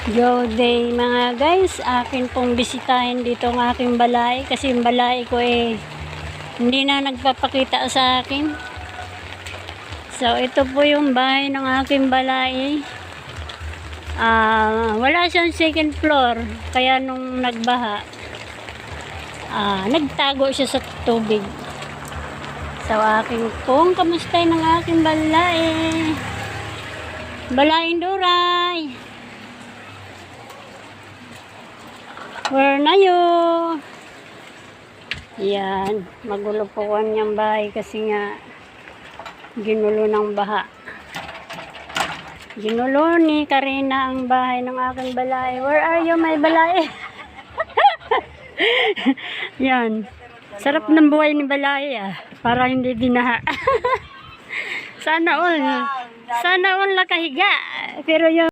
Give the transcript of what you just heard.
Good day mga guys, akin pong bisitahin dito ang aking balay kasi yung balay ko hindi na nagpapakita sa akin. So ito po yung bahay ng aking balay. Wala siyang second floor kaya nung nagbaha nagtago siya sa tubig. So aking pong kamustay ng aking balay. Balaing Duray. Where na yun? Yan. Magulo po kanyang bahay kasi nga ginulo ng baha. Ginulo ni Karina ang bahay ng aking balay. Where are you, my balay? Yan. Sarap ng buhay ni balay para hindi dinaha. Sana all nakahiga. Pero yung